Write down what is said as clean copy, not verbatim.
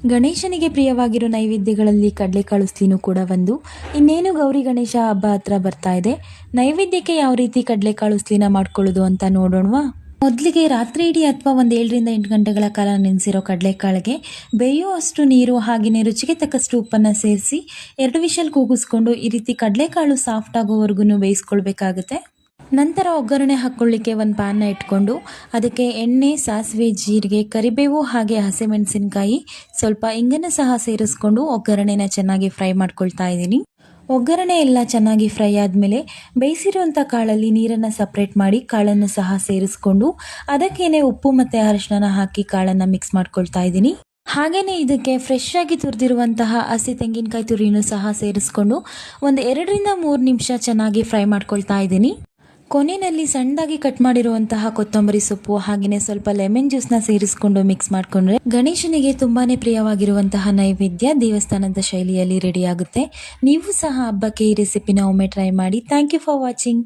ಗಣೇಶನಿಗೆ ಪ್ರಿಯವಾಗಿರೋ ನೈವೇದ್ಯಗಳಲ್ಲಿ ಕಡಲೆಕಾಳು ಉಸ್ಲಿನೂ ಕೂಡ ಒಂದು. ಇನ್ನೇನು ಗೌರಿ ಗಣೇಶ ಹಬ್ಬ ಹತ್ರ ಬರ್ತಾ ಇದೆ. ನೈವೇದ್ಯಕ್ಕೆ ಯಾವ ರೀತಿ ಕಡಲೆಕಾಳು ಉಸ್ಲಿನ ಮಾಡ್ಕೊಳ್ಳೋದು ಅಂತ ನೋಡೋಣವಾ? ಮೊದಲಿಗೆ ರಾತ್ರಿ ಇಡೀ ಅಥವಾ ಒಂದು 7ರಿಂದ 8 ಗಂಟೆಗಳ ಕಾಲ ನೆನೆಸಿರೋ ಕಡಲೆಕಾಳಿಗೆ ಬೇಯುವಷ್ಟು ನೀರು ಹಾಗೆಯೇ ರುಚಿಗೆ ತಕ್ಕಷ್ಟು ಉಪ್ಪನ್ನು ಸೇರಿಸಿ 2 ವಿಷಲ್ ಕೂಗಿಸ್ಕೊಂಡು ಈ ರೀತಿ ಕಡಲೆಕಾಳು ಸಾಫ್ಟ್ ಆಗೋವರೆಗೂ ಬೇಯಿಸ್ಕೊಳ್ಬೇಕಾಗುತ್ತೆ. ನಂತರ ಒಗ್ಗರಣೆ ಹಾಕ್ಕೊಳ್ಳಿಕ್ಕೆ ಒಂದು ಪ್ಯಾನ್ನ ಇಟ್ಕೊಂಡು ಅದಕ್ಕೆ ಎಣ್ಣೆ, ಸಾಸಿವೆ, ಜೀರಿಗೆ, ಕರಿಬೇವು ಹಾಗೆ ಹಸಿಮೆಣಸಿನಕಾಯಿ, ಸ್ವಲ್ಪ ಇಂಗನ್ನು ಸಹ ಸೇರಿಸ್ಕೊಂಡು ಒಗ್ಗರಣೆನ ಚೆನ್ನಾಗಿ ಫ್ರೈ ಮಾಡ್ಕೊಳ್ತಾ ಇದ್ದೀನಿ. ಒಗ್ಗರಣೆ ಎಲ್ಲ ಚೆನ್ನಾಗಿ ಫ್ರೈ ಆದಮೇಲೆ ಬೇಯಿಸಿರುವಂಥ ಕಾಳಲ್ಲಿ ನೀರನ್ನು ಸಪ್ರೇಟ್ ಮಾಡಿ ಕಾಳನ್ನು ಸಹ ಸೇರಿಸ್ಕೊಂಡು ಅದಕ್ಕೇನೆ ಉಪ್ಪು ಮತ್ತು ಅರಿಶಿನ ಹಾಕಿ ಕಾಳನ್ನು ಮಿಕ್ಸ್ ಮಾಡ್ಕೊಳ್ತಾ ಇದ್ದೀನಿ. ಹಾಗೆಯೇ ಇದಕ್ಕೆ ಫ್ರೆಶ್ ಆಗಿ ತುರಿದಿರುವಂತಹ ಹಸಿ ತೆಂಗಿನಕಾಯಿ ತುರಿನೂ ಸಹ ಸೇರಿಸ್ಕೊಂಡು ಒಂದು 2ರಿಂದ 3 ನಿಮಿಷ ಚೆನ್ನಾಗಿ ಫ್ರೈ ಮಾಡ್ಕೊಳ್ತಾ ಇದ್ದೀನಿ. ಕೊನೆಯಲ್ಲಿ ಸಣ್ಣದಾಗಿ ಕಟ್ ಮಾಡಿರುವಂತಹ ಕೊತ್ತಂಬರಿ ಸೊಪ್ಪು ಹಾಗೆಯೇ ಸ್ವಲ್ಪ ಲೆಮನ್ ಜ್ಯೂಸ್ನ ಸೇರಿಸ್ಕೊಂಡು ಮಿಕ್ಸ್ ಮಾಡಿಕೊಂಡ್ರೆ ಗಣೇಶನಿಗೆ ತುಂಬಾನೇ ಪ್ರಿಯವಾಗಿರುವಂತಹ ನೈವೇದ್ಯ ದೇವಸ್ಥಾನದ ಶೈಲಿಯಲ್ಲಿ ರೆಡಿ ಆಗುತ್ತೆ. ನೀವು ಸಹ ಹಬ್ಬಕ್ಕೆ ಈ ರೆಸಿಪಿನ ಒಮ್ಮೆ ಟ್ರೈ ಮಾಡಿ. Thank you for watching.